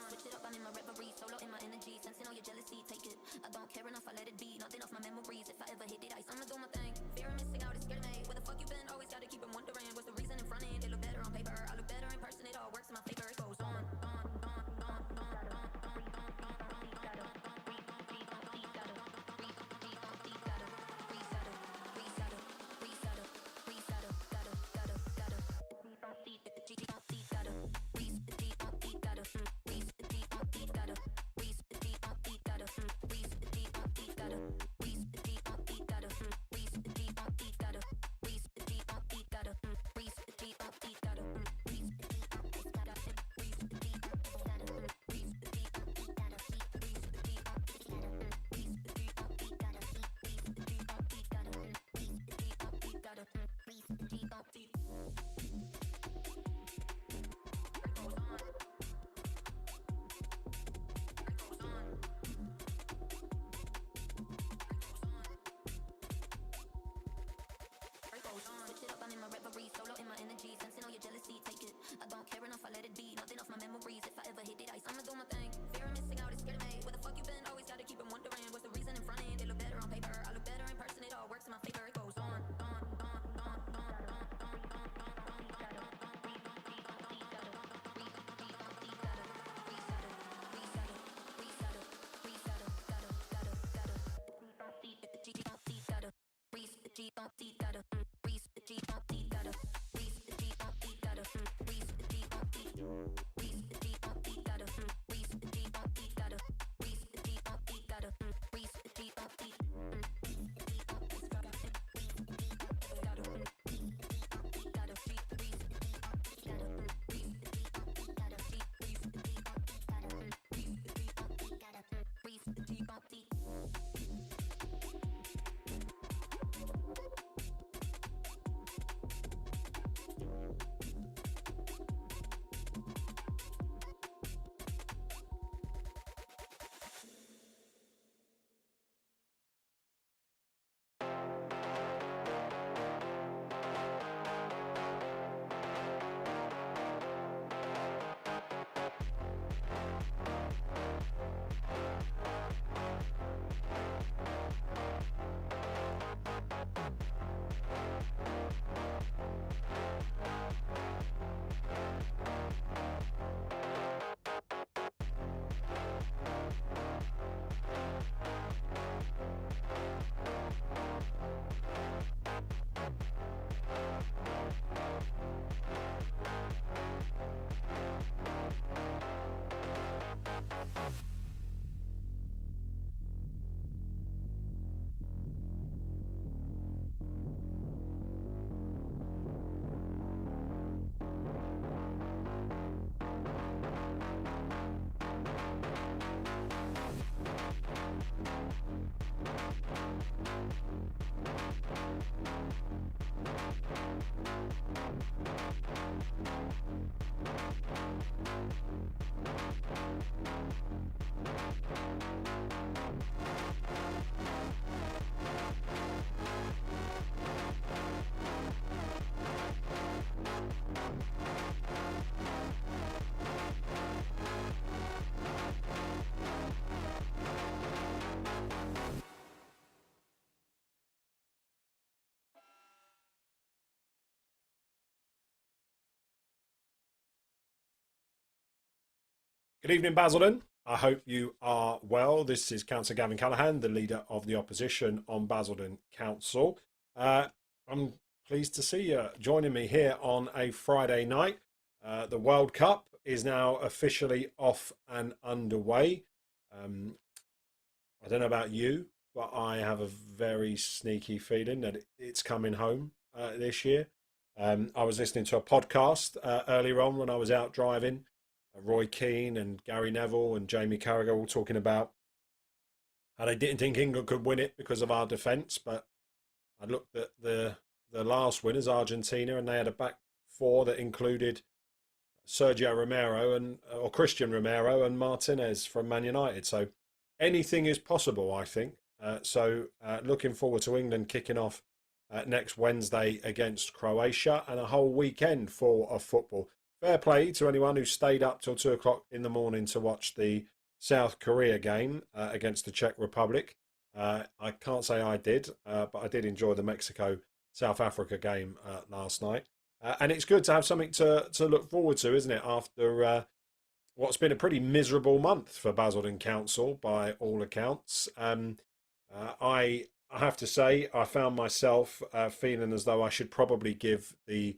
Switch it up, I'm in my reverie, solo in my energy, sensing all your jealousy, take it. I don't care enough, I let it be, nothing off my memories. If I ever hit it ice, I'ma do my thing. Fear of missing out is scared of me. Where the fuck you been? Always gotta keep 'em wondering. What's the reason in front end? It look better on paper, I look better in person. It all works in my favor. It goes on, on, on, on, on, on, on, on, on, on, gotta breathe, breathe, breathe, gotta breathe, breathe, breathe, gotta reset it, reset it, reset it, reset it, gotta, gotta, gotta. Deep on deep, deep on deep, gotta reset the deep on deep, gotta reset the deep on deep, gotta reset the deep on deep, gotta reset the deep on deep, gotta reset the deep on deep, gotta reset the deep on deep, gotta reset the deep on deep, gotta reset the deep on deep, gotta reset the deep on deep, gotta reset the deep on deep, gotta reset the deep on deep, gotta reset the deep on deep, gotta reset the deep on deep, gotta reset the deep on deep, gotta reset the deep on deep, gotta reset the deep on deep. Switch it up, I'm in my reverie, solo in my energy, sensing all your jealousy, take it. I don't care enough, I let it be, nothing off my memories. If I ever hit it ice, I'ma do my thing. Fear of missing out is scared of me. Where the fuck you been? Always gotta keep 'em wondering. What's the reason in front end? It look better on paper, I look better in person. It all works in my favor. It goes on, on, on, on, on, on, on, on, on, on, gotta breathe, breathe, breathe, gotta breathe, breathe, breathe, gotta reset it, reset it, reset it, reset it, gotta, gotta, gotta. Deep on deep, deep on deep, gotta reset the deep on deep, gotta reset the deep on deep, gotta reset the deep on deep, gotta reset the deep on deep, reset the deep on deep, gotta reset the deep on deep, gotta reset the deep on deep, gotta reset the deep on deep, reset the deep on deep, gotta reset the deep on deep, gotta reset the deep on deep, gotta reset the deep on deep, gotta reset the deep on deep, gotta reset the deep on deep, gotta reset the deep on deep, gotta reset the deep on deep. Good evening, Basildon. I hope you are well. This is Councillor Gavin Callaghan, the leader of the opposition on Basildon Council. I'm pleased to see you joining me here on a Friday night. The World Cup is now officially off and underway. I don't know about you, but I have a very sneaky feeling that it's coming home this year. I was listening to a podcast earlier on when I was out driving. Roy Keane and Gary Neville and Jamie Carragher all talking about how they didn't think England could win it because of our defence. But I looked at the last winners, Argentina, and they had a back four that included Sergio Romero or Christian Romero and Martinez from Man United. So anything is possible, I think. Looking forward to England kicking off next Wednesday against Croatia, and a whole weekend full of football. Fair play to anyone who stayed up till 2 o'clock in the morning to watch the South Korea game against the Czech Republic. I can't say I did, but I did enjoy the Mexico-South Africa game last night. And it's good to have something to look forward to, isn't it, after what's been a pretty miserable month for Basildon Council by all accounts. I have to say, I found myself feeling as though I should probably give the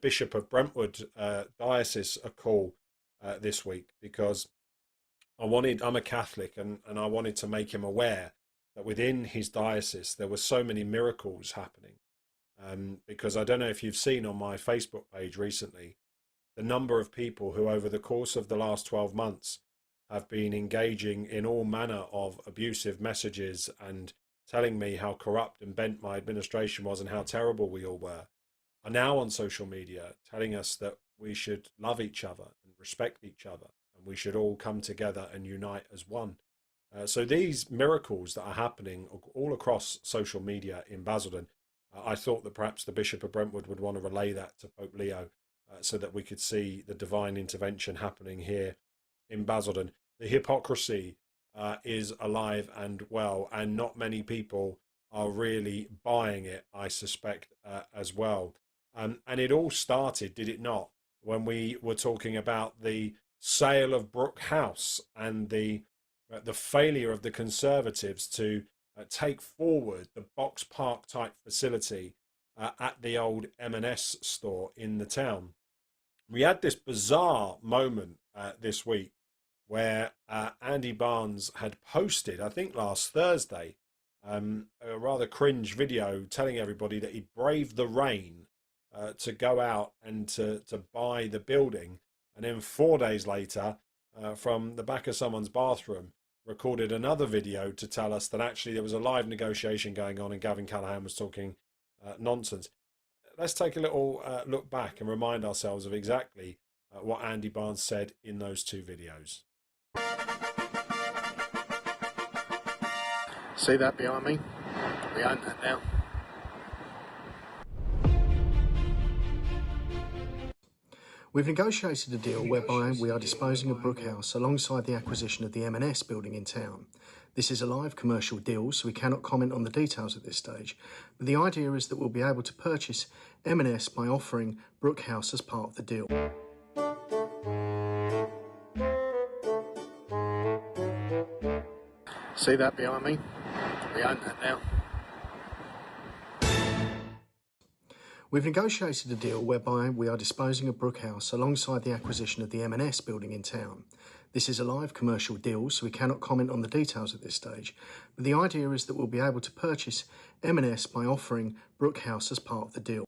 Bishop of Brentwood diocese a call this week, because I'm a Catholic, and I wanted to make him aware that within his diocese there were so many miracles happening. Because I don't know if you've seen on my Facebook page recently the number of people who over the course of the last 12 months have been engaging in all manner of abusive messages and telling me how corrupt and bent my administration was and how terrible we all were, are now on social media telling us that we should love each other and respect each other, and we should all come together and unite as one. So these miracles that are happening all across social media in Basildon, I thought that perhaps the Bishop of Brentwood would want to relay that to Pope Leo, so that we could see the divine intervention happening here in Basildon. The hypocrisy is alive and well, and not many people are really buying it, I suspect, as well. And it all started, did it not, when we were talking about the sale of Brook House and the failure of the Conservatives to take forward the Box Park type facility at the old M&S store in the town. We had this bizarre moment this week where Andy Barnes had posted, I think last Thursday, a rather cringe video telling everybody that he braved the rain to go out and to buy the building, and then 4 days later, from the back of someone's bathroom, recorded another video to tell us that actually there was a live negotiation going on and Gavin Callaghan was talking nonsense. Let's take a little look back and remind ourselves of exactly what Andy Barnes said in those two videos. See that behind me? We own that now. We've negotiated a deal whereby we are disposing of Brook House alongside the acquisition of the M&S building in town. This is a live commercial deal, so we cannot comment on the details at this stage, but the idea is that we'll be able to purchase M&S by offering Brook House as part of the deal. See that behind me? We own that now. We've negotiated a deal whereby we are disposing of Brook House alongside the acquisition of the M&S building in town. This is a live commercial deal, so we cannot comment on the details at this stage, but the idea is that we'll be able to purchase M&S by offering Brook House as part of the deal.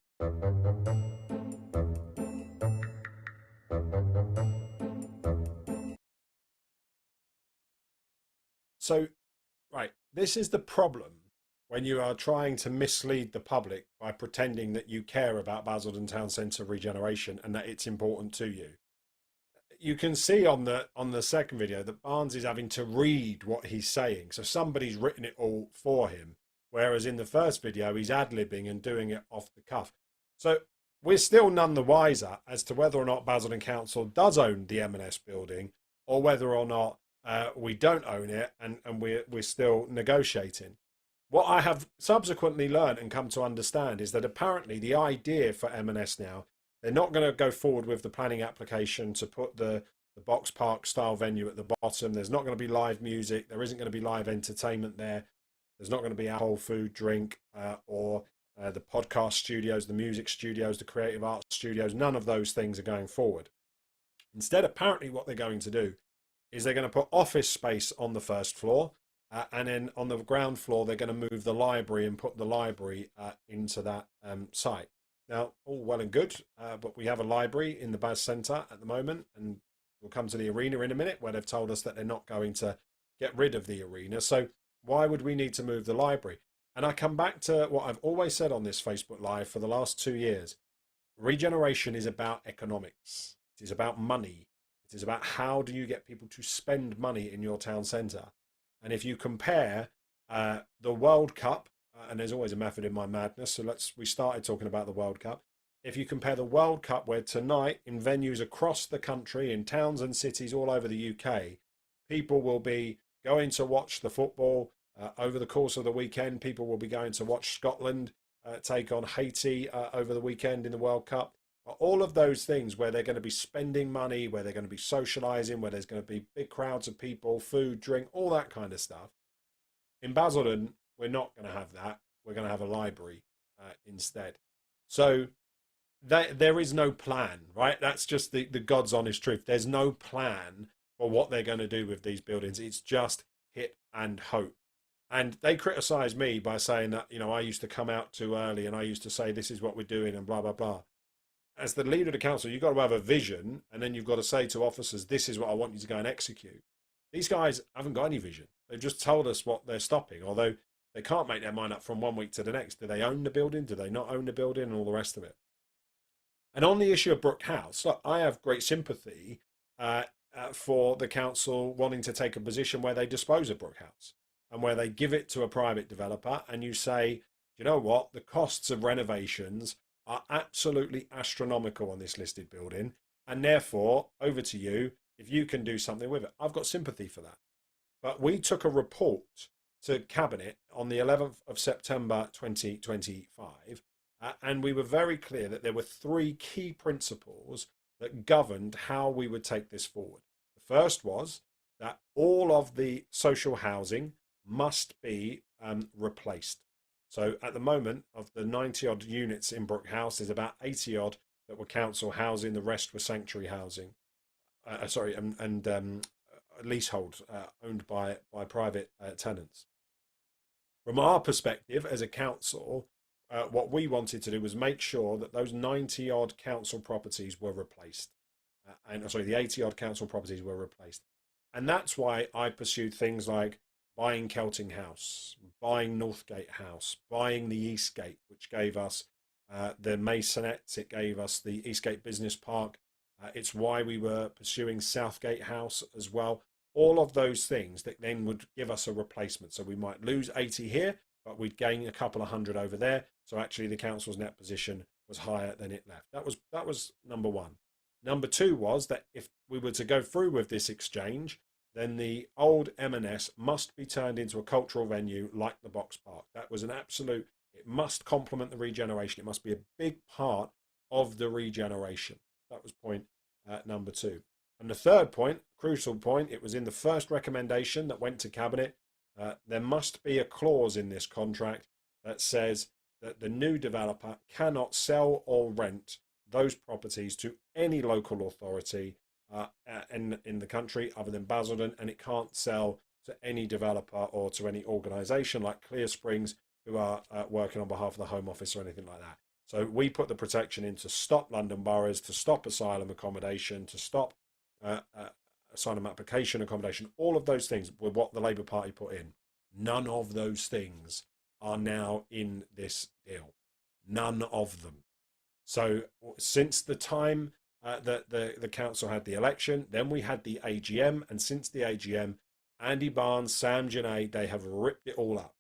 So, right, this is the problem when you are trying to mislead the public by pretending that you care about Basildon Town Centre regeneration and that it's important to you. You can see on the second video that Barnes is having to read what he's saying. So somebody's written it all for him. Whereas in the first video, he's ad-libbing and doing it off the cuff. So we're still none the wiser as to whether or not Basildon Council does own the M&S building, or whether or not we don't own it and we're still negotiating. What I have subsequently learned and come to understand is that apparently the idea for M&S now, they're not going to go forward with the planning application to put the Box Park style venue at the bottom. There's not going to be live music. There isn't going to be live entertainment there. There's not going to be alcohol, food, drink, or the podcast studios, the music studios, the creative arts studios. None of those things are going forward. Instead, apparently what they're going to do is they're going to put office space on the first floor. And then on the ground floor, they're going to move the library and put the library into that site. Now, all well and good, but we have a library in the Baz Centre at the moment, and we'll come to the arena in a minute, where they've told us that they're not going to get rid of the arena. So why would we need to move the library? And I come back to what I've always said on this Facebook Live for the last 2 years. Regeneration is about economics. It is about money. It is about how do you get people to spend money in your town centre. And if you compare The World Cup, and there's always a method in my madness, so we started talking about the World Cup. If you compare the World Cup, where tonight in venues across the country, in towns and cities all over the UK, people will be going to watch the football over the course of the weekend. People will be going to watch Scotland take on Haiti over the weekend in the World Cup. All of those things where they're going to be spending money, where they're going to be socialising, where there's going to be big crowds of people, food, drink, all that kind of stuff. In Basildon, we're not going to have that. We're going to have a library instead. So there is no plan, right? That's just the God's honest truth. There's no plan for what they're going to do with these buildings. It's just hit and hope. And they criticise me by saying that, I used to come out too early and I used to say this is what we're doing and blah, blah, blah. As the leader of the council, you've got to have a vision, and then you've got to say to officers, this is what I want you to go and execute. These guys haven't got any vision. They've just told us what they're stopping, although they can't make their mind up from one week to the next. Do they own the building? Do they not own the building? And all the rest of it. And on the issue of Brook House, look, I have great sympathy for the council wanting to take a position where they dispose of Brook House and where they give it to a private developer, and you say, you know what, the costs of renovations are absolutely astronomical on this listed building, and therefore, over to you, if you can do something with it. I've got sympathy for that. But we took a report to Cabinet on the 11th of September 2025, and we were very clear that there were three key principles that governed how we would take this forward. The first was that all of the social housing must be replaced. So at the moment, of the 90 odd units in Brook House, there's about 80 odd that were council housing. The rest were sanctuary housing. And leasehold owned by private tenants. From our perspective as a council, what we wanted to do was make sure that those 90 odd council properties were replaced. The 80 odd council properties were replaced. And that's why I pursued things like buying Kelting House, buying Northgate House, buying the Eastgate, which gave us the Maisonettes, it gave us the Eastgate Business Park. It's why we were pursuing Southgate House as well. All of those things that then would give us a replacement. So we might lose 80 here, but we'd gain a couple of hundred over there. So actually the council's net position was higher than it left. That was number one. Number two was that if we were to go through with this exchange, then the old M&S must be turned into a cultural venue like the Box Park. That was an absolute, it must complement the regeneration. It must be a big part of the regeneration. That was point number two. And the third point, crucial point, it was in the first recommendation that went to Cabinet. There must be a clause in this contract that says that the new developer cannot sell or rent those properties to any local authority in the country other than Basildon, and it can't sell to any developer or to any organisation like Clear Springs who are working on behalf of the Home Office or anything like that. So we put the protection in to stop London boroughs, to stop asylum accommodation, to stop asylum application accommodation. All of those things were what the Labour Party put in. None of those things are now in this deal. None of them. So since the time that the council had the election, then we had the AGM, and since the AGM, Andy Barnes, Sam Genet, they have ripped it all up.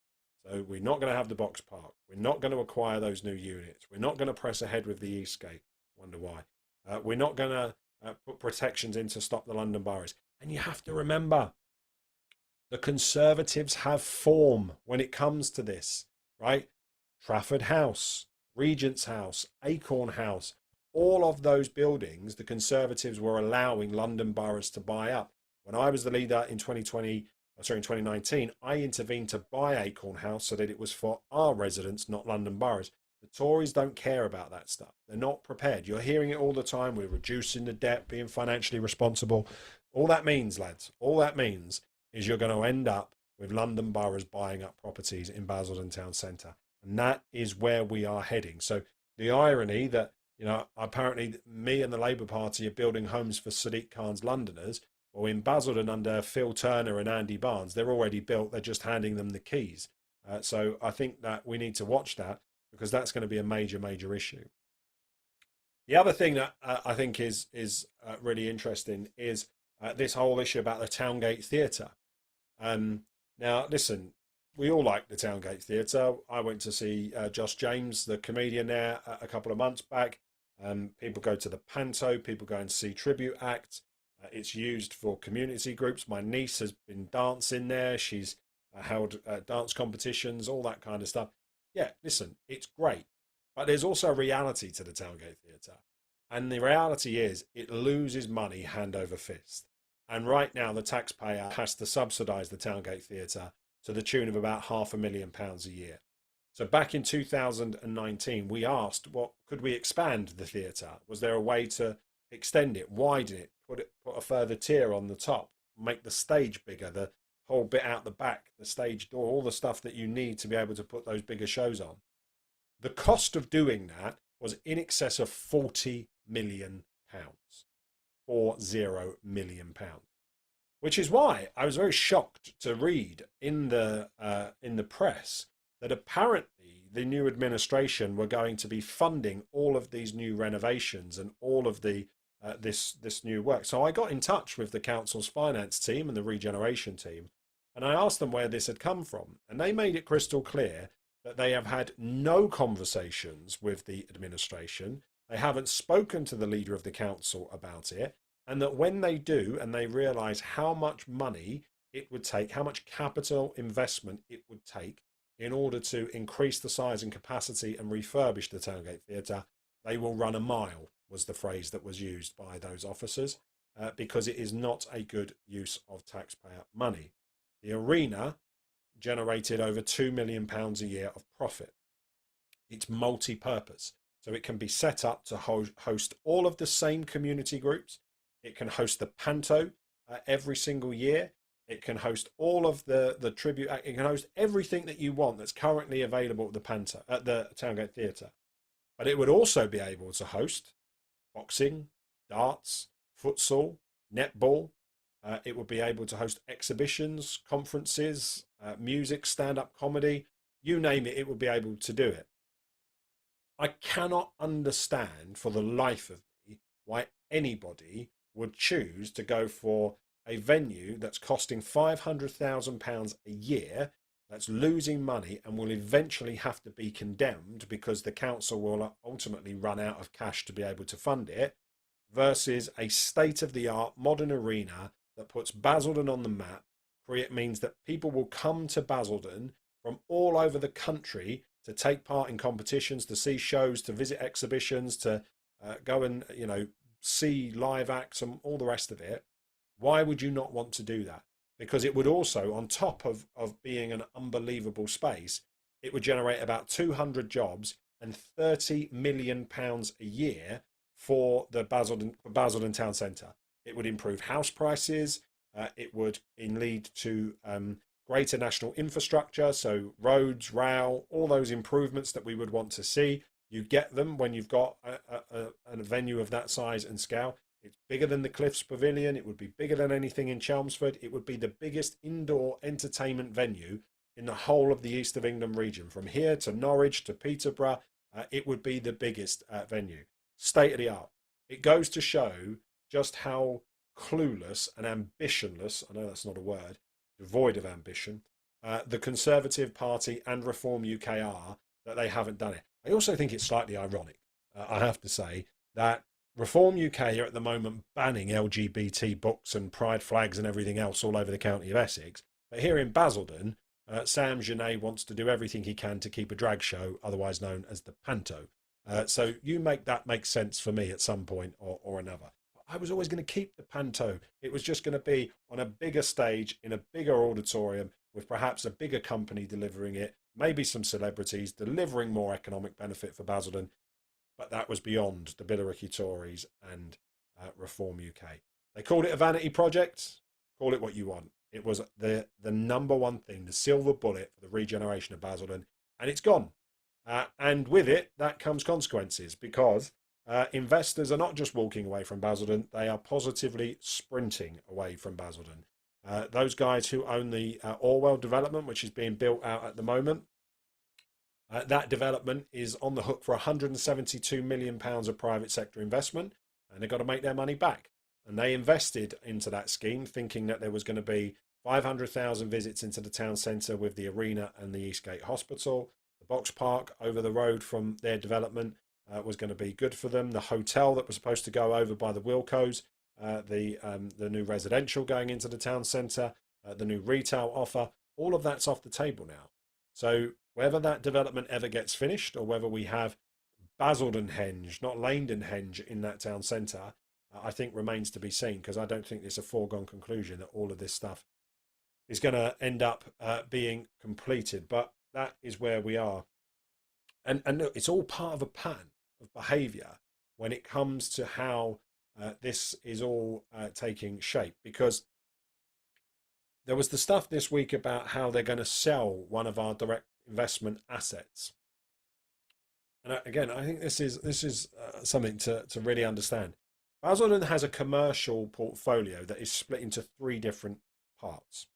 So we're not going to have the Box Park. We're not going to acquire those new units. We're not going to press ahead with the Eastgate. Wonder why. We're not going to put protections in to stop the London boroughs. And you have to remember, the Conservatives have form when it comes to this, right? Trafford House, Regent's House, Acorn House, all of those buildings, the Conservatives were allowing London boroughs to buy up. When I was the leader in 2019, I intervened to buy Acorn House so that it was for our residents, not London boroughs. The Tories don't care about that stuff. They're not prepared. You're hearing it all the time. We're reducing the debt, being financially responsible. All that means, lads, all that means is you're going to end up with London boroughs buying up properties in Basildon Town Centre. And that is where we are heading. So the irony that, apparently me and the Labour Party are building homes for Sadiq Khan's Londoners. Well, in Basildon under Phil Turner and Andy Barnes, they're already built. They're just handing them the keys. So I think that we need to watch that, because that's going to be a major, major issue. The other thing that I think is really interesting is this whole issue about the Towngate Theatre. Now, listen, we all like the Towngate Theatre. I went to see Josh James, the comedian, there a couple of months back. People go to the Panto, people go and see tribute acts. It's used for community groups. My niece has been dancing there. She's held dance competitions, all that kind of stuff. Yeah, listen, it's great. But there's also a reality to the Towngate Theatre. And the reality is it loses money hand over fist. And right now the taxpayer has to subsidise the Towngate Theatre to the tune of about £500,000 a year. So back in 2019, we asked, what could we expand the theatre? Was there a way to extend it, widen it, put a further tier on the top, make the stage bigger, the whole bit out the back, the stage door, all the stuff that you need to be able to put those bigger shows on? The cost of doing that was in excess of £40 million. £40 million. Which is why I was very shocked to read in the press that apparently the new administration were going to be funding all of these new renovations and all of the this new work. So I got in touch with the council's finance team and the regeneration team, and I asked them where this had come from, and they made it crystal clear that they have had no conversations with the administration. They haven't spoken to the leader of the council about it, and that when they do and they realise how much money it would take, how much capital investment it would take in order to increase the size and capacity and refurbish the Towngate Theatre, they will run a mile, was the phrase that was used by those officers, because it is not a good use of taxpayer money. The arena generated over £2 million a year of profit. It's multi-purpose, so it can be set up to host all of the same community groups. It can host the Panto every single year. It can host all of the tribute act. It can host everything that you want that's currently available at the Panto, at the Towngate Theatre. But it would also be able to host boxing, darts, futsal, netball. It would be able to host exhibitions, conferences, music, stand-up comedy, you name it, it would be able to do it. I cannot understand for the life of me why anybody would choose to go for a venue that's costing £500,000 a year, that's losing money and will eventually have to be condemned because the council will ultimately run out of cash to be able to fund it, versus a state-of-the-art modern arena that puts Basildon on the map. It means that people will come to Basildon from all over the country to take part in competitions, to see shows, to visit exhibitions, to go and see live acts and all the rest of it. Why would you not want to do that? Because it would also, on top of being an unbelievable space, it would generate about 200 jobs and £30 million a year for the Basildon Town Centre. It would improve house prices. It would lead to greater national infrastructure, so roads, rail, all those improvements that we would want to see. You get them when you've got a venue of that size and scale. It's bigger than the Cliffs Pavilion. It would be bigger than anything in Chelmsford. It would be the biggest indoor entertainment venue in the whole of the East of England region. From here to Norwich to Peterborough, it would be the biggest venue. State of the art. It goes to show just how clueless and ambitionless, I know that's not a word, devoid of ambition, the Conservative Party and Reform UK are, that they haven't done it. I also think it's slightly ironic, I have to say, that Reform UK are at the moment banning LGBT books and pride flags and everything else all over the county of Essex. But here in Basildon, Sam Genet wants to do everything he can to keep a drag show, otherwise known as the Panto. So you make that make sense for me at some point or another. I was always going to keep the Panto. It was just going to be on a bigger stage, in a bigger auditorium, with perhaps a bigger company delivering it, maybe some celebrities, delivering more economic benefit for Basildon. But that was beyond the Billericay Tories and Reform UK. They called it a vanity project. Call it what you want. It was the number one thing, the silver bullet for the regeneration of Basildon, and it's gone. And with it, that comes consequences, because investors are not just walking away from Basildon, they are positively sprinting away from Basildon. Those guys who own the Orwell development, which is being built out at the moment, that development is on the hook for £172 million of private sector investment, and they've got to make their money back. And they invested into that scheme thinking that there was going to be 500,000 visits into the town centre with the arena and the Eastgate Hospital. The box park over the road from their development was going to be good for them. The hotel that was supposed to go over by the Wilcos, the new residential going into the town centre, the new retail offer, all of that's off the table now. So whether that development ever gets finished or whether we have Basildonhenge, not Lanedenhenge, in that town centre, I think remains to be seen, because I don't think it's a foregone conclusion that all of this stuff is going to end up being completed. But that is where we are. And look, it's all part of a pattern of behaviour when it comes to how this is all taking shape. Because there was the stuff this week about how they're going to sell one of our direct investment assets. And again, I think this is something to really understand. Basildon has a commercial portfolio that is split into 3 different parts.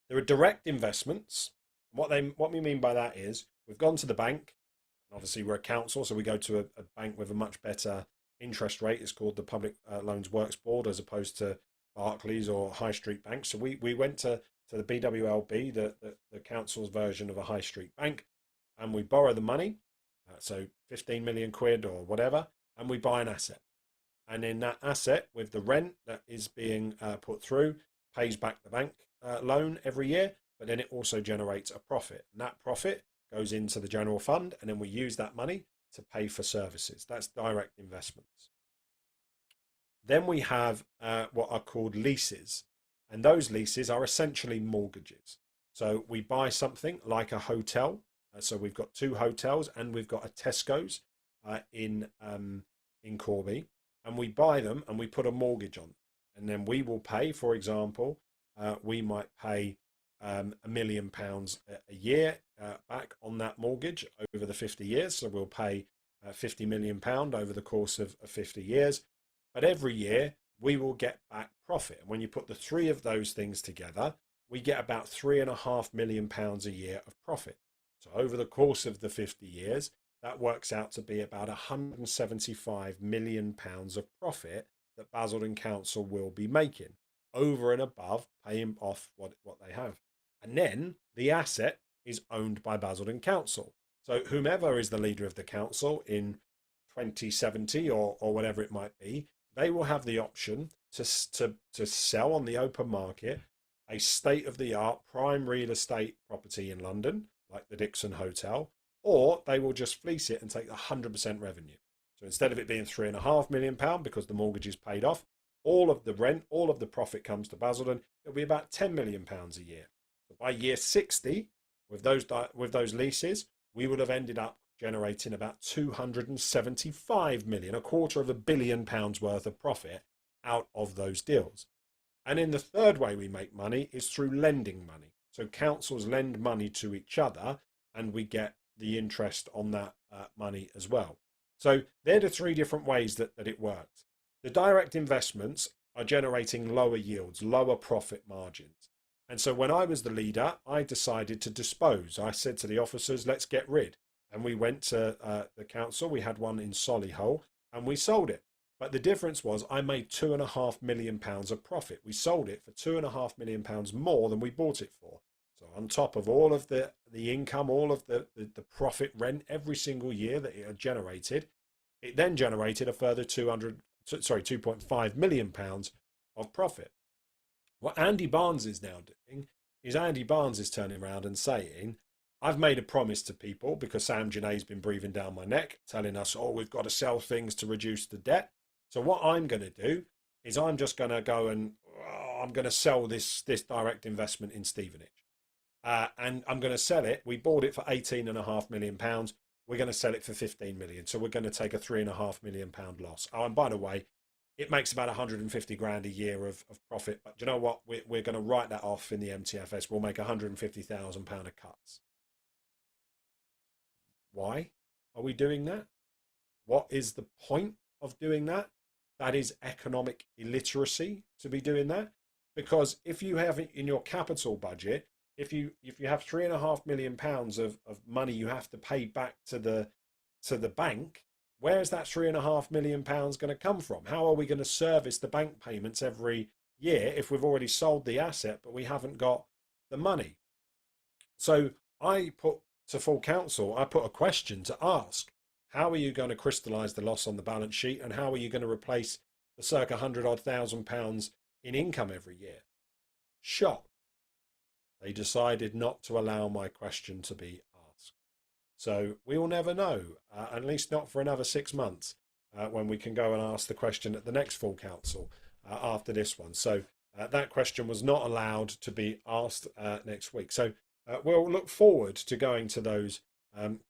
There are direct investments. What we mean by that is we've gone to the bank. Obviously, we're a council, so we go to a bank with a much better interest rate. It's called the Public Loans Works Board, as opposed to Barclays or High Street banks. So we went to the BWLB, the council's version of a high street bank, and we borrow the money, so 15 million quid or whatever, and we buy an asset. And then that asset, with the rent that is being put through, pays back the bank loan every year, but then it also generates a profit. And that profit goes into the general fund, and then we use that money to pay for services. That's direct investments. Then we have what are called leases. And those leases are essentially mortgages. So we buy something like a hotel. So we've got 2 hotels and we've got a Tesco's in Corby. And we buy them and we put a mortgage on them. And then we will pay, for example, we might pay £1 million a year back on that mortgage over the 50 years. So we'll pay £50 million over the course of 50 years. But every year we will get back profit. And when you put the 3 of those things together, we get about £3.5 million a year of profit. So over the course of the 50 years, that works out to be about £175 million of profit that Basildon Council will be making, over and above paying off what they have. And then the asset is owned by Basildon Council. So whomever is the leader of the council in 2070 or whatever it might be, they will have the option to sell on the open market a state-of-the-art prime real estate property in London, like the Dixon Hotel, or they will just fleece it and take 100% revenue. So instead of it being £3.5 million because the mortgage is paid off, all of the rent, all of the profit comes to Basildon. It'll be about £10 million a year. So by year 60, with those leases, we would have ended up generating about 275 million, £250 million worth of profit out of those deals. And then the third way we make money is through lending money. So councils lend money to each other and we get the interest on that money as well. So they're the 3 different ways that it works. The direct investments are generating lower yields, lower profit margins. And so when I was the leader, I decided to dispose. I said to the officers, let's get rid. And we went to the council. We had one in Solihull and we sold it. But the difference was I made £2.5 million of profit. We sold it for £2.5 million more than we bought it for. So on top of all of the income, all of the profit rent every single year that it had generated, it then generated a further £2.5 million of profit. What Andy Barnes is now doing is Andy Barnes is turning around and saying, I've made a promise to people because Sam Genet's been breathing down my neck, telling us, oh, we've got to sell things to reduce the debt. So what I'm going to do is I'm just going to go and I'm going to sell this direct investment in Stevenage. And I'm going to sell it. We bought it for £18.5 million. We're going to sell it for 15 million. So we're going to take a £3.5 million loss. Oh, and by the way, it makes about 150 grand a year of profit. But do you know what? We're going to write that off in the MTFS. We'll make £150,000 of cuts. Why are we doing that? What is the point of doing that? That is economic illiteracy to be doing that. Because if you have in your capital budget, if you have £3.5 million of money you have to pay back to the bank, where is that £3.5 million going to come from? How are we going to service the bank payments every year if we've already sold the asset, but we haven't got the money? So I put to full council, I put a question to ask. How are you going to crystallise the loss on the balance sheet, and how are you going to replace the circa £100,000 in income every year? Shocked. They decided not to allow my question to be asked. So we will never know, at least not for another 6 months, when we can go and ask the question at the next full council after this one. So that question was not allowed to be asked next week. So we'll look forward to going to those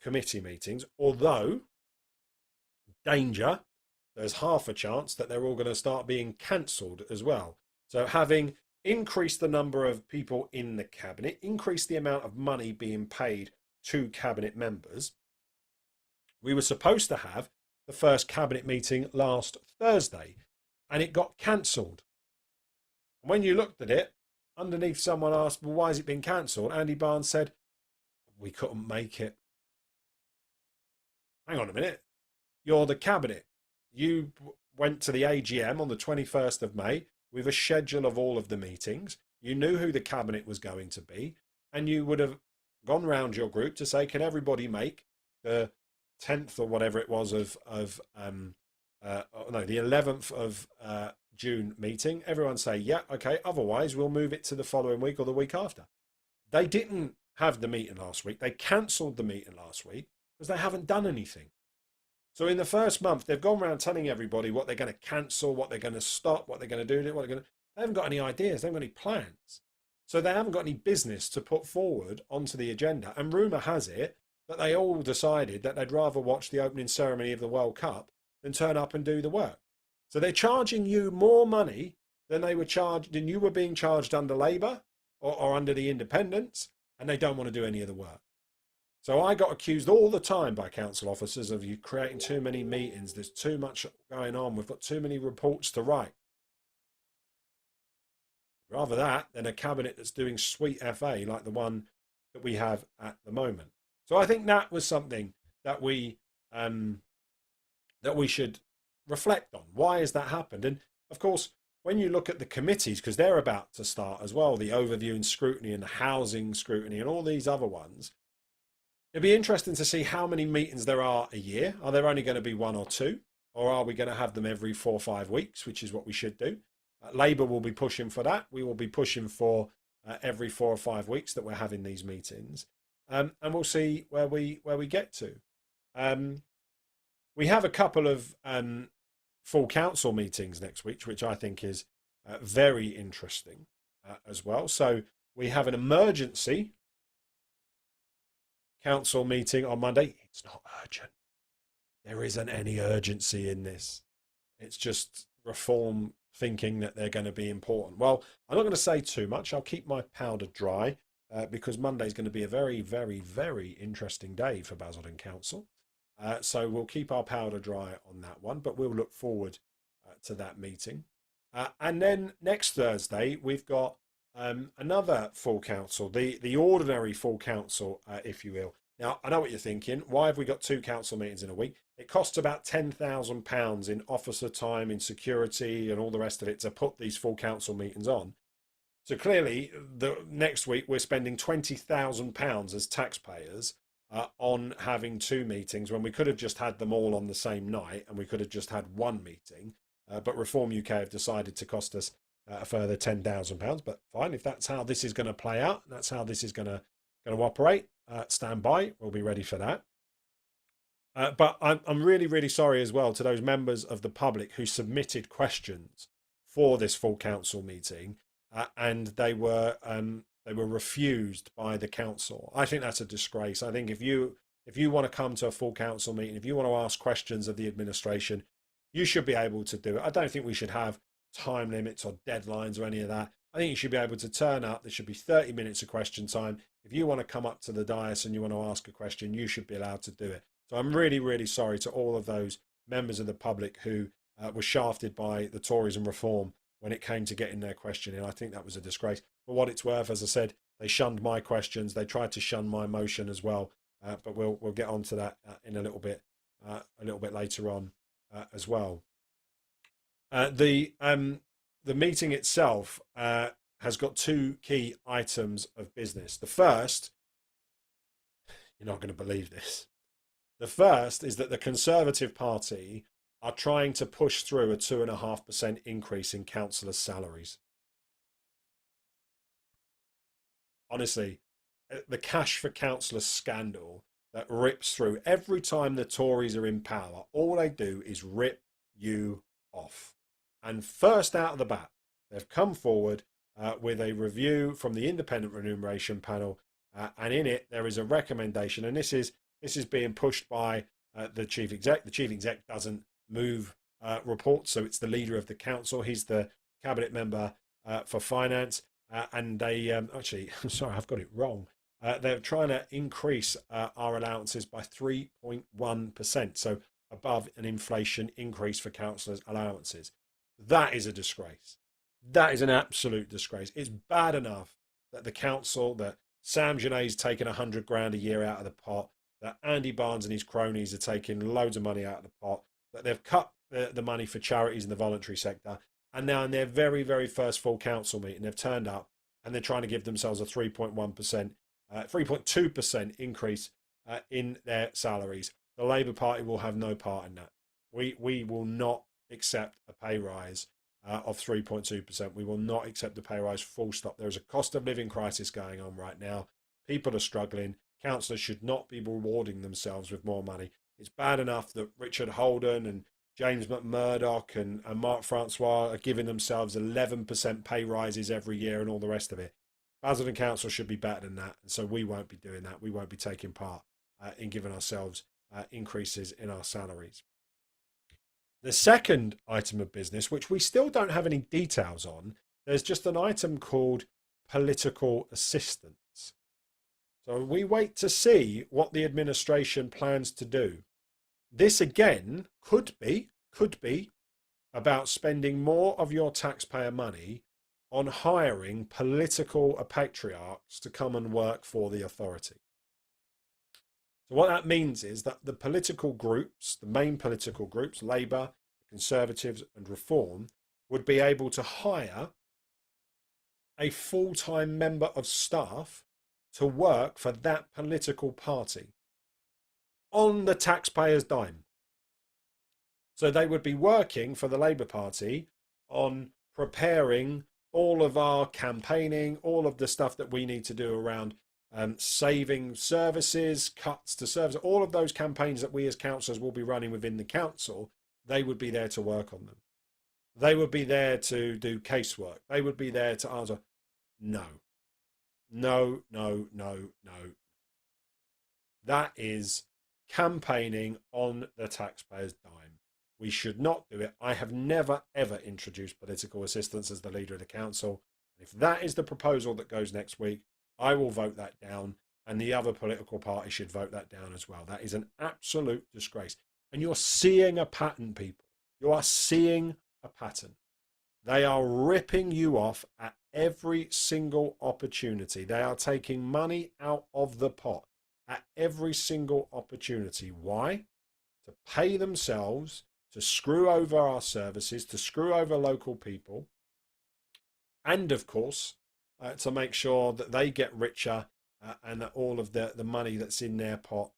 committee meetings, although danger, there's half a chance that they're all going to start being cancelled as well. So having increased the number of people in the cabinet, increased the amount of money being paid to cabinet members, we were supposed to have the first cabinet meeting last Thursday, and it got cancelled. When you looked at it, underneath someone asked, well, why has it been cancelled? Andy Barnes said, we couldn't make it. Hang on a minute. You're the cabinet. You went to the AGM on the 21st of May with a schedule of all of the meetings. You knew who the cabinet was going to be, and you would have gone round your group to say, can everybody make the 10th or whatever it was of the 11th of June meeting? Everyone say, yeah, okay, otherwise we'll move it to the following week or the week after. They didn't have the meeting last week. They cancelled the meeting last week because they haven't done anything. So in the first month, they've gone around telling everybody what they're going to cancel, what they're going to stop, what they're going to do. They haven't got any ideas. They haven't got any plans. So they haven't got any business to put forward onto the agenda. And rumour has it that they all decided that they'd rather watch the opening ceremony of the World Cup than turn up and do the work. So they're charging you more money than you were being charged under Labour or under the independents, and they don't want to do any of the work. So I got accused all the time by council officers of you creating too many meetings. There's too much going on. We've got too many reports to write. Rather that than a cabinet that's doing sweet FA like the one that we have at the moment. So I think that was something that we should reflect on. Why has that happened? And of course, when you look at the committees, because they're about to start as well, the overview and scrutiny and the housing scrutiny and all these other ones, it'd be interesting to see how many meetings there are a year. Are there only going to be 1 or 2? Or are we going to have them every 4 or 5 weeks, which is what we should do? Labour will be pushing for that. We will be pushing for every 4 or 5 weeks that we're having these meetings. And we'll see where we get to. We have a couple of full council meetings next week, which I think is very interesting as well. So we have an emergency council meeting on Monday. It's not urgent. There isn't any urgency in this. It's just reform thinking that they're going to be important. Well, I'm not going to say too much. I'll keep my powder dry because Monday is going to be a very, very, very interesting day for Basildon Council. So we'll keep our powder dry on that one, but we'll look forward to that meeting. And then next Thursday, we've got another full council, the ordinary full council, if you will. Now, I know what you're thinking. Why have we got 2 council meetings in a week? It costs about £10,000 in officer time, in security and all the rest of it to put these full council meetings on. So clearly, the next week, we're spending £20,000 as taxpayers on having 2 meetings when we could have just had them all on the same night and we could have just had 1 meeting. But Reform UK have decided to cost us a further £10,000. But fine, if that's how this is going to play out, that's how this is going to operate. Stand by, we'll be ready for that. But I'm really, really sorry as well to those members of the public who submitted questions for this full council meeting, and they were refused by the council. I think that's a disgrace. I think if you want to come to a full council meeting, if you want to ask questions of the administration, you should be able to do it. I don't think we should have time limits or deadlines or any of that. I think you should be able to turn up. There should be 30 minutes of question time. If you want to come up to the dais and you want to ask a question, you should be allowed to do it. So I'm really, really sorry to all of those members of the public who were shafted by the Tories and Reform when it came to getting their question in. I think that was a disgrace. For what it's worth, as I said, they shunned my questions. They tried to shun my motion as well. But we'll get on to that in a little bit later on as well. The the meeting itself has got two key items of business. The first, you're not going to believe this. The first is that the Conservative Party are trying to push through a 2.5% increase in councillors' salaries. Honestly, the cash for councillors scandal that rips through every time the Tories are in power, all they do is rip you off. And first out of the bat, they've come forward with a review from the Independent Remuneration Panel, and in it there is a recommendation, and this is being pushed by the Chief Exec. The Chief Exec doesn't move reports, so it's the leader of the council. He's the cabinet member for finance, and they actually, I'm sorry, I've got it wrong. They're trying to increase our allowances by 3.1%, so above an inflation increase for councillors' allowances. That is a disgrace. That is an absolute disgrace. It's bad enough that the council, that Sam Genet's taken 100 grand a year out of the pot, that Andy Barnes and his cronies are taking loads of money out of the pot, that they've cut the money for charities in the voluntary sector, and now in their very, very first full council meeting, they've turned up and they're trying to give themselves a 3.2% increase in their salaries. The Labour Party will have no part in that. We will not accept a pay rise of 3.2%. We will not accept a pay rise, full stop. There's a cost of living crisis going on right now. People are struggling. Councillors should not be rewarding themselves with more money. It's bad enough that Richard Holden and James McMurdoch and Mark Francois are giving themselves 11% pay rises every year and all the rest of it. Basildon Council should be better than that, and so we won't be doing that. We won't be taking part in giving ourselves increases in our salaries. The second item of business, which we still don't have any details on, there's just an item called political assistance. So we wait to see what the administration plans to do. This again could be about spending more of your taxpayer money on hiring political patriarchs to come and work for the authority. So what that means is that the political groups, the main political groups, Labour, Conservatives and Reform, would be able to hire a full-time member of staff to work for that political party on the taxpayer's dime. So they would be working for the Labour Party on preparing all of our campaigning, all of the stuff that we need to do around saving services, cuts to service, all of those campaigns that we as councillors will be running within the council. They would be there to work on them. They would be there to do casework. They would be there to answer. No. That is campaigning on the taxpayer's dime. We should not do it. I have never, ever introduced political assistance as the leader of the council. If that is the proposal that goes next week, I will vote that down, and the other political party should vote that down as well. That is an absolute disgrace. And you're seeing a pattern, people. You are seeing a pattern. They are ripping you off at every single opportunity. They are taking money out of the pot at every single opportunity. Why? To pay themselves, to screw over our services, to screw over local people, and of course, to make sure that they get richer and that all of the money that's in their pot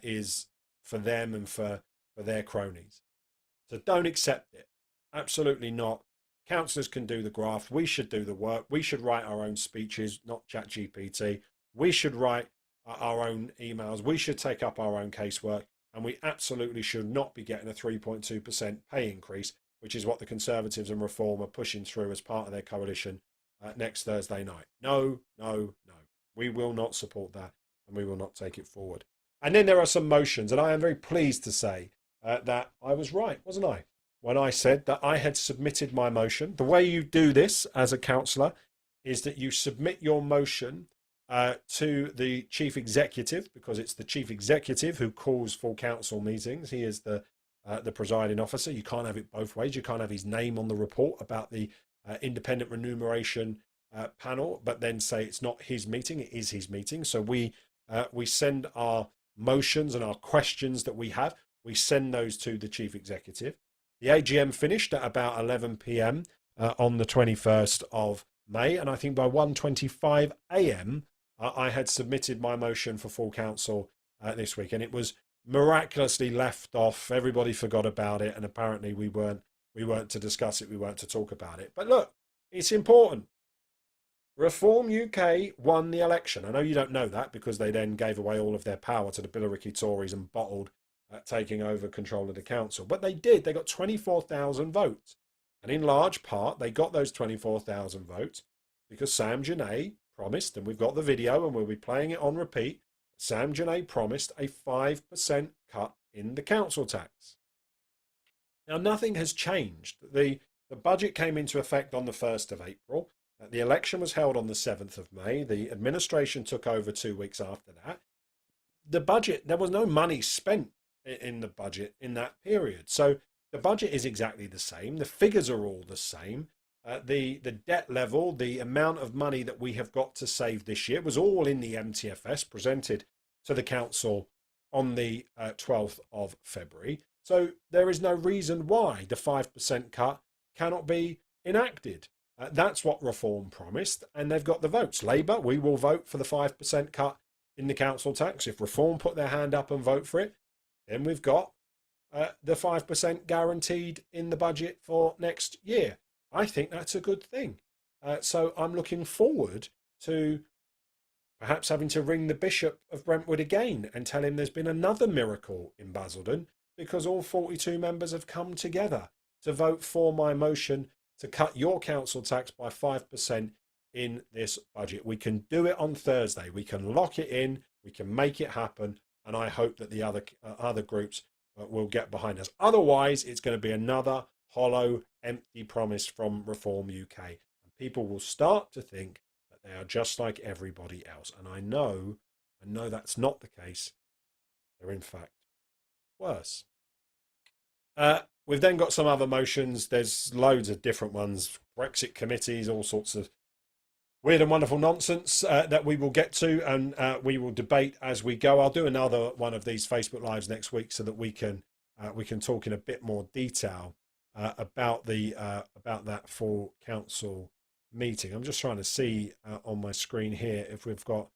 is for them and for their cronies. So don't accept it. Absolutely not. Councillors can do the graft. We should do the work. We should write our own speeches, not ChatGPT. We should write our own emails. We should take up our own casework. And we absolutely should not be getting a 3.2% pay increase, which is what the Conservatives and Reform are pushing through as part of their coalition next Thursday night. No. We will not support that, and we will not take it forward. And then there are some motions, and I am very pleased to say that I was right, wasn't I? When I said that I had submitted my motion. The way you do this as a councillor is that you submit your motion to the Chief Executive, because it's the Chief Executive who calls full council meetings. He is the presiding officer. You can't have it both ways. You can't have his name on the report about the Independent Remuneration Panel, but then say it's not his meeting. It is his meeting. So we send our motions and our questions that we have. We send those to the Chief Executive. The AGM finished at about 11 p.m. on the 21st of May. And I think by 1:25 a.m., I had submitted my motion for full council this week. And it was miraculously left off. Everybody forgot about it. And apparently we weren't to discuss it. We weren't to talk about it. But look, it's important. Reform UK won the election. I know you don't know that because they then gave away all of their power to the Billericay Tories and bottled taking over control of the council. But they did. They got 24,000 votes. And in large part, they got those 24,000 votes because Sam Genet promised, and we've got the video and we'll be playing it on repeat, Sam Genet promised a 5% cut in the council tax. Now, nothing has changed. The budget came into effect on the 1st of April. The election was held on the 7th of May. The administration took over 2 weeks after that. The budget, there was no money spent in the budget in that period. So the budget is exactly the same. The figures are all the same. The debt level, the amount of money that we have got to save this year was all in the MTFS presented to the council on the 12th of February. So there is no reason why the 5% cut cannot be enacted. That's what Reform promised, and they've got the votes. Labour, we will vote for the 5% cut in the council tax. If Reform put their hand up and vote for it, then we've got the 5% guaranteed in the budget for next year. I think that's a good thing. So I'm looking forward to perhaps having to ring the Bishop of Brentwood again and tell him there's been another miracle in Basildon because all 42 members have come together to vote for my motion to cut your council tax by 5% in this budget. We can do it on Thursday. We can lock it in. We can make it happen. And I hope that the other groups will get behind us. Otherwise, it's going to be another hollow, empty promise from Reform UK. And people will start to think that they are just like everybody else. And I know that's not the case. They're in fact worse. We've then got some other motions. There's loads of different ones, Brexit committees, all sorts of weird and wonderful nonsense that we will get to and we will debate as we go. I'll do another one of these Facebook Lives next week so that we can talk in a bit more detail about that full council meeting. I'm just trying to see on my screen here if we've got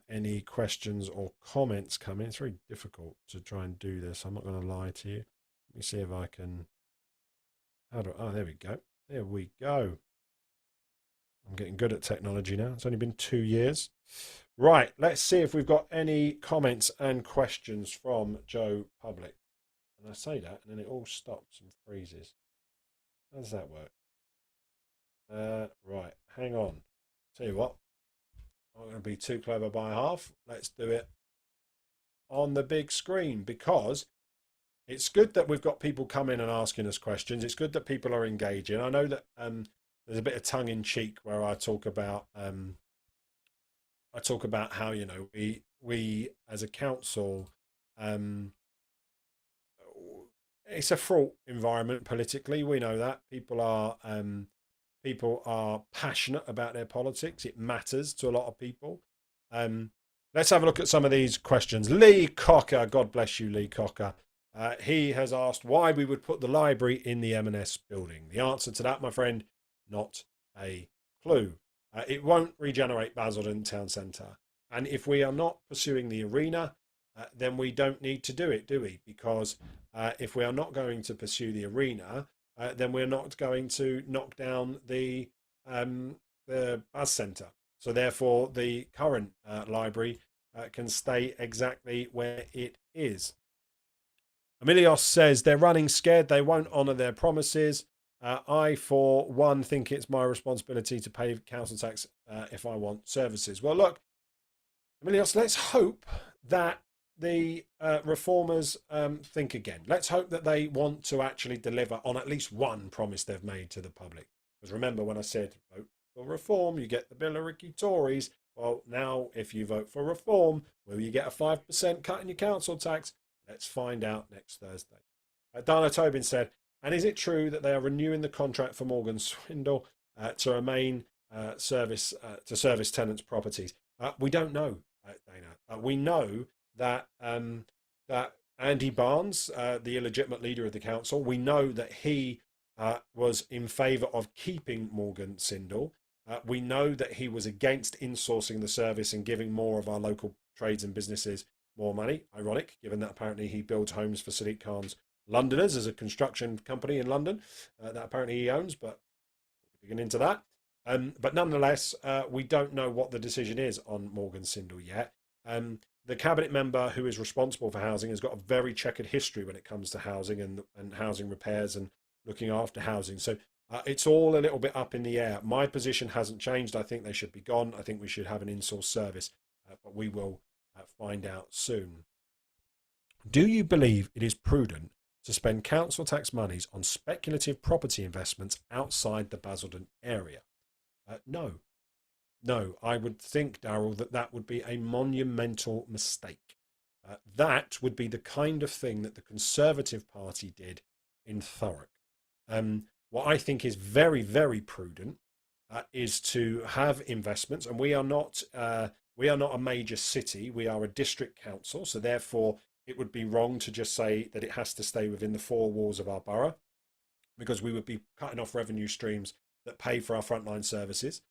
any questions or comments coming. It's very difficult to try and do this. I'm not going to lie to you. Let me see if I can. Oh, there we go. There we go. I'm getting good at technology now. It's only been 2 years. Right, let's see if we've got any comments and questions from Joe Public. And I say that, and then it all stops and freezes. How does that work? Right, hang on. Tell you what, I'm going to be too clever by half. Let's do it on the big screen because it's good that we've got people coming and asking us questions. It's good that people are engaging. I know that there's a bit of tongue in cheek where I talk about how, you know, we as a council, it's a fraught environment politically. We know that people are passionate about their politics. It matters to a lot of people. Let's have a look at some of these questions. Lee Cocker, God bless you, Lee Cocker. He has asked why we would put the library in the M&S building. The answer to that, my friend, not a clue. It won't regenerate Basildon Town Centre. And if we are not pursuing the arena, then we don't need to do it, do we? Because if we are not going to pursue the arena, then we're not going to knock down the Baz Centre. So therefore, the current library can stay exactly where it is. Emilios says they're running scared. They won't honour their promises. I, for one, think it's my responsibility to pay council tax if I want services. Well, look, Emilios, let's hope that the reformers think again. Let's hope that they want to actually deliver on at least one promise they've made to the public. Because remember when I said vote for reform, you get the Billericay Tories. Well, now if you vote for reform, will you get a 5% cut in your council tax? Let's find out next Thursday. Dana Tobin said, and is it true that they are renewing the contract for Morgan Swindle to remain service tenants' properties? We don't know, Dana. We know that that Andy Barnes, the illegitimate leader of the council, we know that he was in favour of keeping Morgan Sindall. We know that he was against insourcing the service and giving more of our local trades and businesses more money. Ironic, given that apparently he builds homes for Sadiq Khan's Londoners as a construction company in London that apparently he owns, but we'll be getting into that. But nonetheless, we don't know what the decision is on Morgan Sindall yet. The cabinet member who is responsible for housing has got a very checkered history when it comes to housing and housing repairs and looking after housing. So it's all a little bit up in the air. My position hasn't changed. I think they should be gone. I think we should have an in-source service, but we will find out soon. Do you believe it is prudent to spend council tax monies on speculative property investments outside the Basildon area? No. No, I would think, Daryl, that would be a monumental mistake. That would be the kind of thing that the Conservative Party did in Thurrock. What I think is very, very prudent is to have investments, and we are not a major city. We are a district council, so therefore it would be wrong to just say that it has to stay within the four walls of our borough, because we would be cutting off revenue streams that pay for our frontline services.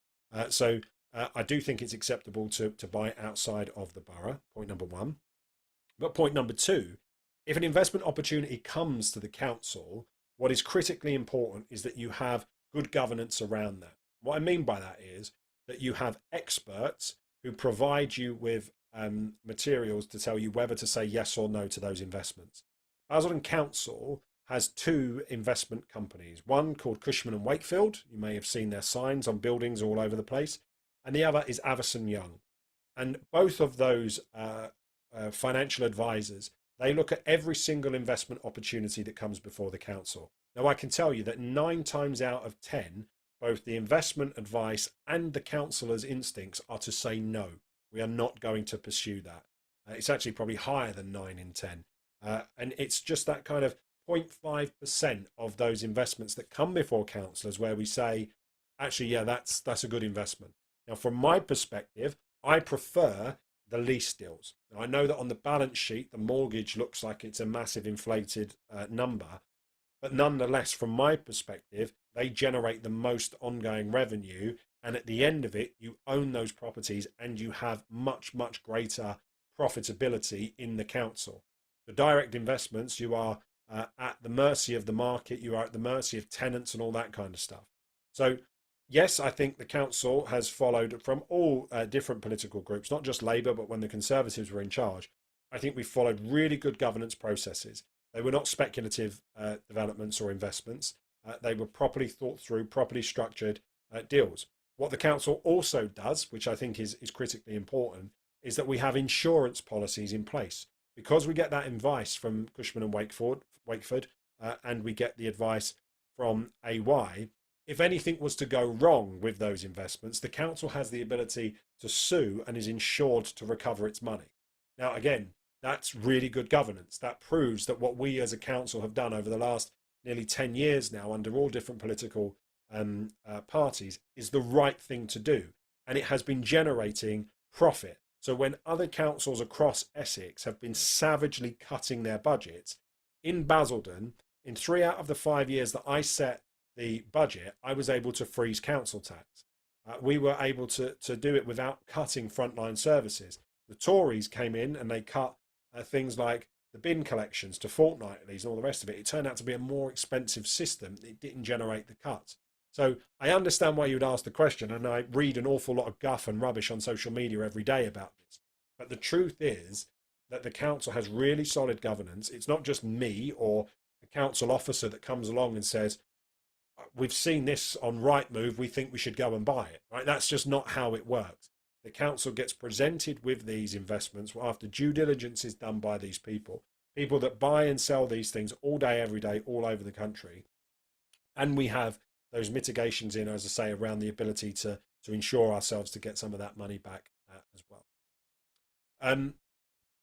So I do think it's acceptable to buy outside of the borough, point number one. But point number two, if an investment opportunity comes to the council, what is critically important is that you have good governance around that. What I mean by that is that you have experts who provide you with materials to tell you whether to say yes or no to those investments. Basildon Council has two investment companies, one called Cushman and Wakefield. You may have seen their signs on buildings all over the place. And the other is Avison Young. And both of those financial advisors, they look at every single investment opportunity that comes before the council. Now, I can tell you that 9 times out of 10, both the investment advice and the councillors' instincts are to say no. We are not going to pursue that. It's actually probably higher than 9 in 10. And it's just that kind of 0.5% of those investments that come before councillors where we say, actually, yeah, that's a good investment. Now, from my perspective, I prefer the lease deals. Now, I know that on the balance sheet, the mortgage looks like it's a massive inflated number, but nonetheless, from my perspective, they generate the most ongoing revenue. And at the end of it, you own those properties and you have much, much greater profitability in the council. The direct investments, you are at the mercy of the market, you are at the mercy of tenants and all that kind of stuff. So yes, I think the council has followed from all different political groups, not just Labour, but when the Conservatives were in charge, I think we followed really good governance processes. They were not speculative developments or investments. They were properly thought through, properly structured deals. What the council also does, which I think is critically important, is that we have insurance policies in place. Because we get that advice from Cushman and Wakeford, and we get the advice from AY, if anything was to go wrong with those investments, the council has the ability to sue and is insured to recover its money. Now, again, that's really good governance. That proves that what we as a council have done over the last nearly 10 years now, under all different political parties, is the right thing to do. And it has been generating profit. So when other councils across Essex have been savagely cutting their budgets, in Basildon, in 3 out of the 5 years that I set the budget, I was able to freeze council tax. We were able to do it without cutting frontline services. The Tories came in and they cut things like the bin collections to fortnightlies and all the rest of it. It turned out to be a more expensive system. It didn't generate the cuts. So I understand why you would ask the question, and I read an awful lot of guff and rubbish on social media every day about this. But the truth is that the council has really solid governance. It's not just me or a council officer that comes along and says, we've seen this on Rightmove, we think we should go and buy it. Right? That's just not how it works. The council gets presented with these investments after due diligence is done by these people that buy and sell these things all day, every day, all over the country. And we have those mitigations in, as I say, around the ability to insure ourselves to get some of that money back as well.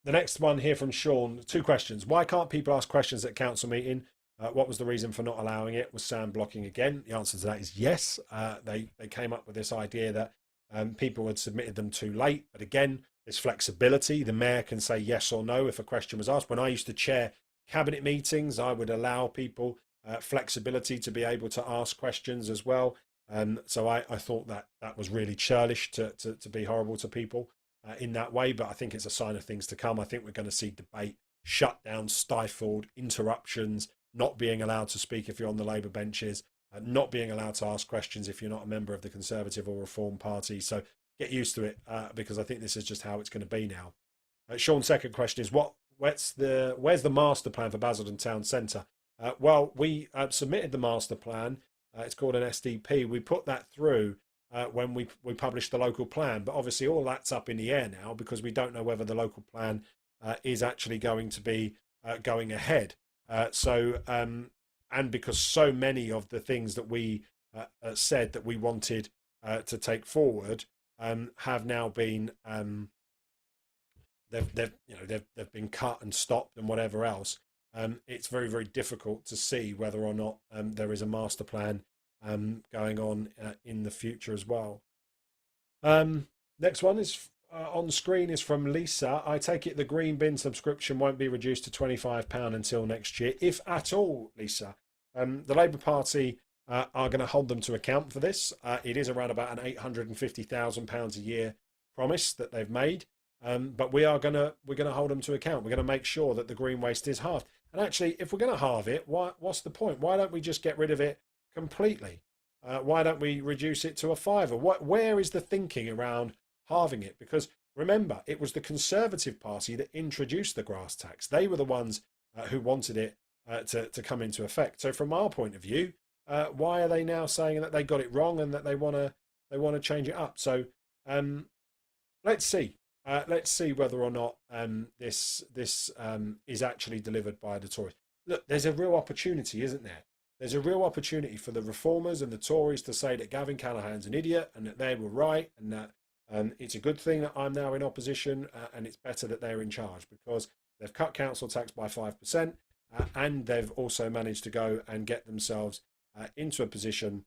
The next one here from Sean, 2 questions. Why can't people ask questions at council meeting? What was the reason for not allowing it? Was sound blocking again? The answer to that is yes. They came up with this idea that people had submitted them too late. But again, there's flexibility. The mayor can say yes or no if a question was asked. When I used to chair cabinet meetings, I would allow people flexibility to be able to ask questions as well. So I thought that was really churlish to be horrible to people in that way, but I think it's a sign of things to come. I think we're going to see debate shut down, stifled, interruptions, not being allowed to speak if you're on the Labour benches, not being allowed to ask questions if you're not a member of the Conservative or Reform Party. So get used to it, because I think this is just how it's going to be now. Sean's second question is, where's the master plan for Basildon Town Centre? Well, we submitted the master plan. It's called an SDP. We put that through when we published the local plan, but obviously all that's up in the air now because we don't know whether the local plan is actually going to be going ahead. And because so many of the things that we said that we wanted to take forward have now been they've been cut and stopped and whatever else. It's very, very difficult to see whether or not there is a master plan going on in the future as well. Next one is on screen is from Lisa. I take it the green bin subscription won't be reduced to £25 until next year, if at all, Lisa. The Labour Party are going to hold them to account for this. It is around about an £850,000 a year promise that they've made. But we're going to hold them to account. We're going to make sure that the green waste is halved. And actually, if we're going to halve it, what's the point? Why don't we just get rid of it completely? Why don't we reduce it to a fiver? Where is the thinking around halving it? Because remember, it was the Conservative Party that introduced the grass tax. They were the ones who wanted it to come into effect. So from our point of view, why are they now saying that they got it wrong and that they want to change it up? So let's see. Let's see whether or not this is actually delivered by the Tories. Look, there's a real opportunity, isn't there? There's a real opportunity for the Reformers and the Tories to say that Gavin Callaghan's an idiot and that they were right and that it's a good thing that I'm now in opposition and it's better that they're in charge because they've cut council tax by 5% and they've also managed to go and get themselves into a position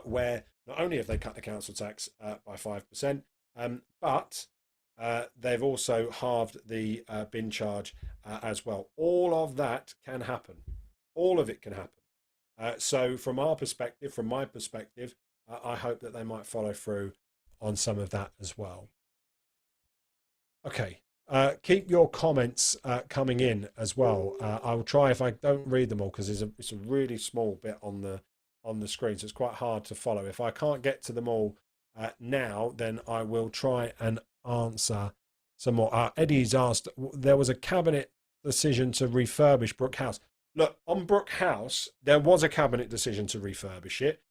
where not only have they cut the council tax by 5%, but they've also halved the bin charge as well. All of that can happen. All of it can happen. So from our perspective, from my perspective, I hope that they might follow through on some of that as well. Okay, keep your comments coming in as well. I'll try if I don't read them all because it's a really small bit on the screen, so it's quite hard to follow. If I can't get to them all now, then I will try and answer some more. Eddie's asked, there was a cabinet decision to refurbish Brook House. Look, on Brook House, there was a cabinet decision to refurbish it.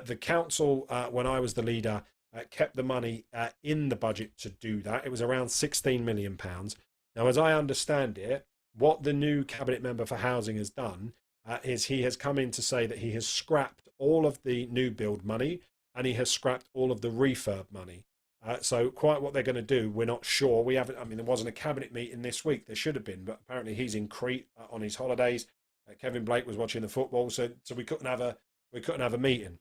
The council, when I was the leader, kept the money in the budget to do that. It was around £16 million. Now, as I understand it, what the new cabinet member for housing has done is he has come in to say that he has scrapped all of the new build money and he has scrapped all of the refurb money. So quite what they're going to do, we're not sure. We haven't. I mean, there wasn't a cabinet meeting this week. There should have been, but apparently he's in Crete on his holidays. Kevin Blake was watching the football, so we couldn't have a meeting.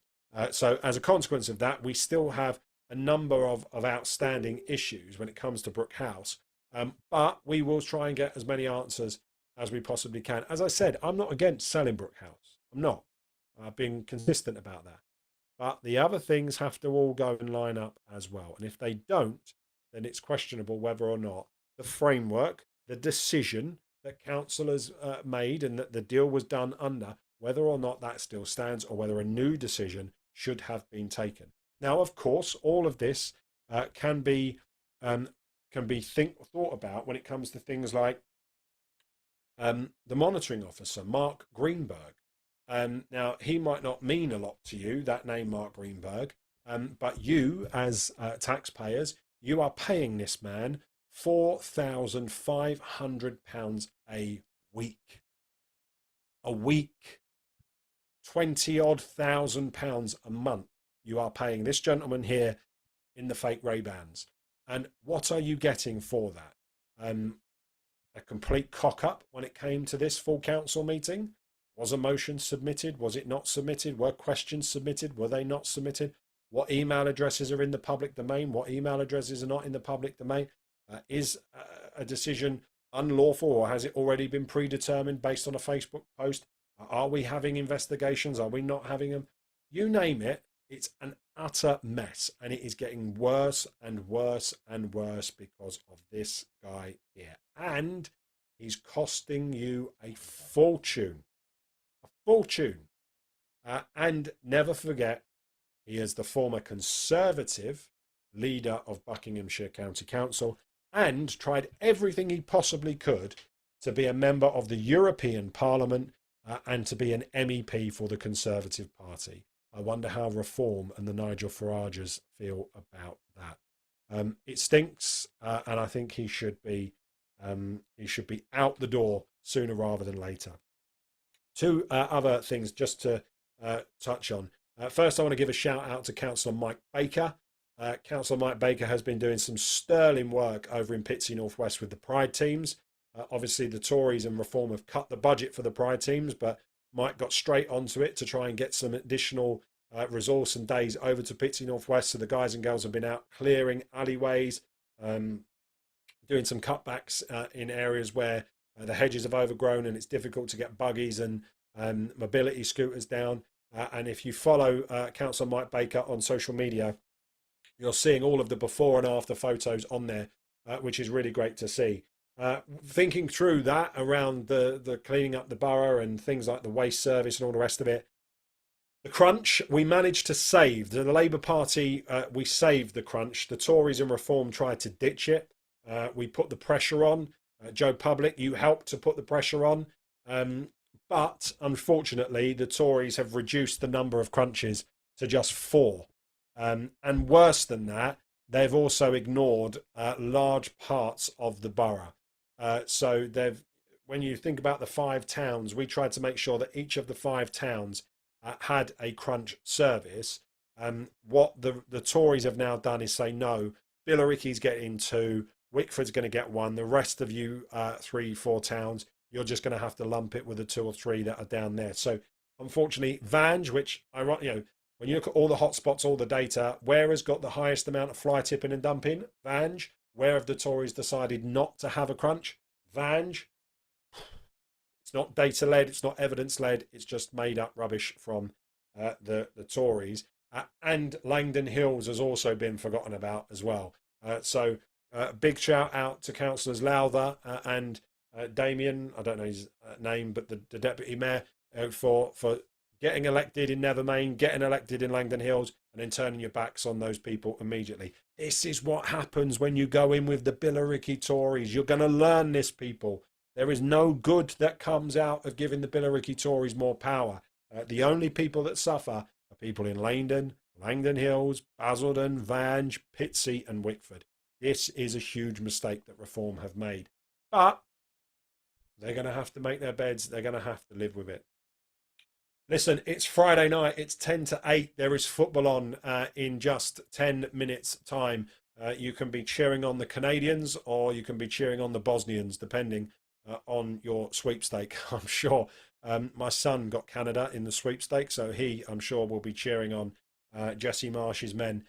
So as a consequence of that, we still have a number of outstanding issues when it comes to Brook House. But we will try and get as many answers as we possibly can. As I said, I'm not against selling Brook House. I'm not. I've been consistent about that. But the other things have to all go and line up as well. And if they don't, then it's questionable whether or not the framework, the decision that councillors made and that the deal was done under, whether or not that still stands or whether a new decision should have been taken. Now, of course, all of this can be thought about when it comes to things like the monitoring officer, Mark Greenberg. Now, he might not mean a lot to you, that name, Mark Greenberg, but you, as taxpayers, you are paying this man £4,500 a week. A week. 20-odd thousand pounds a month you are paying this gentleman here in the fake Ray-Bans. And what are you getting for that? A complete cock-up when it came to this full council meeting? Was a motion submitted? Was it not submitted? Were questions submitted? Were they not submitted? What email addresses are in the public domain? What email addresses are not in the public domain? Is a decision unlawful, or has it already been predetermined based on a Facebook post? Are we having investigations? Are we not having them? You name it, it's an utter mess, and it is getting worse and worse and worse because of this guy here. And he's costing you a fortune. A fortune. And never forget, he is the former Conservative leader of Buckinghamshire County Council and tried everything he possibly could to be a member of the European Parliament and to be an MEP for the Conservative Party. I wonder how Reform and the Nigel Farages feel about that. It stinks, and I think he should be out the door sooner rather than later. Two other things just to touch on. First, I want to give a shout out to Councillor Mike Baker. Councillor Mike Baker has been doing some sterling work over in Pitsea North West with the Pride teams. Obviously, the Tories and Reform have cut the budget for the Pride teams, but Mike got straight onto it to try and get some additional resource and days over to Pitsea North West. So the guys and girls have been out clearing alleyways, doing some cutbacks in areas where the hedges have overgrown and it's difficult to get buggies and mobility scooters down. And if you follow Councillor Mike Baker on social media, you're seeing all of the before and after photos on there, which is really great to see. Thinking through that around the cleaning up the borough and things like the waste service and all the rest of it, the crunch we managed to save. The Labour Party, we saved the crunch. The Tories and Reform tried to ditch it. We put the pressure on. Joe Public, you helped to put the pressure on. But unfortunately, the Tories have reduced the number of crunches to just 4. And worse than that, they've also ignored large parts of the borough. So when you think about the 5 towns, we tried to make sure that each of the 5 towns had a crunch service. What the Tories have now done is say, no, Billericay's getting 2, Wickford's going to get 1. The rest of you 3-4 towns, you're just going to have to lump it with the 2 or 3 that are down there. So unfortunately, Vange, which when you look at all the hotspots, all the data, where has got the highest amount of fly tipping and dumping? Vange. Where have the Tories decided not to have a crunch? Vange. It's not data-led, it's not evidence-led, it's just made-up rubbish from the Tories. And Langdon Hills has also been forgotten about as well. So big shout-out to Councillors Lowther and Damien, I don't know his name, but the Deputy Mayor, for getting elected in Nethermain, getting elected in Langdon Hills, and then turning your backs on those people immediately. This is what happens when you go in with the Billericay Tories. You're going to learn this, people. There is no good that comes out of giving the Billericay Tories more power. The only people that suffer are people in Langdon Hills, Basildon, Vange, Pitsea and Wickford. This is a huge mistake that Reform have made. But they're going to have to make their beds. They're going to have to live with it. Listen, it's Friday night. It's 10 to 8. There is football on in just 10 minutes' time. You can be cheering on the Canadians or you can be cheering on the Bosnians, depending on your sweepstake. I'm sure my son got Canada in the sweepstake, so he, I'm sure, will be cheering on Jesse Marsh's men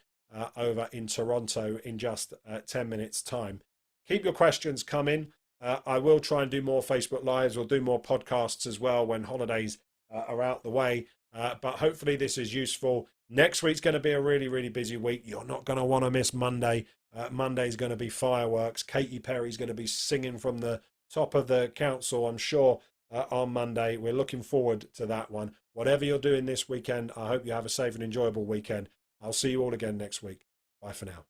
over in Toronto in just 10 minutes' time. Keep your questions coming. I will try and do more Facebook Lives. We'll do more podcasts as well when holidays are out the way. But hopefully this is useful. Next week's going to be a really, really busy week. You're not going to want to miss Monday. Monday's going to be fireworks. Katy Perry's going to be singing from the top of the council, I'm sure, on Monday. We're looking forward to that one. Whatever you're doing this weekend, I hope you have a safe and enjoyable weekend. I'll see you all again next week. Bye for now.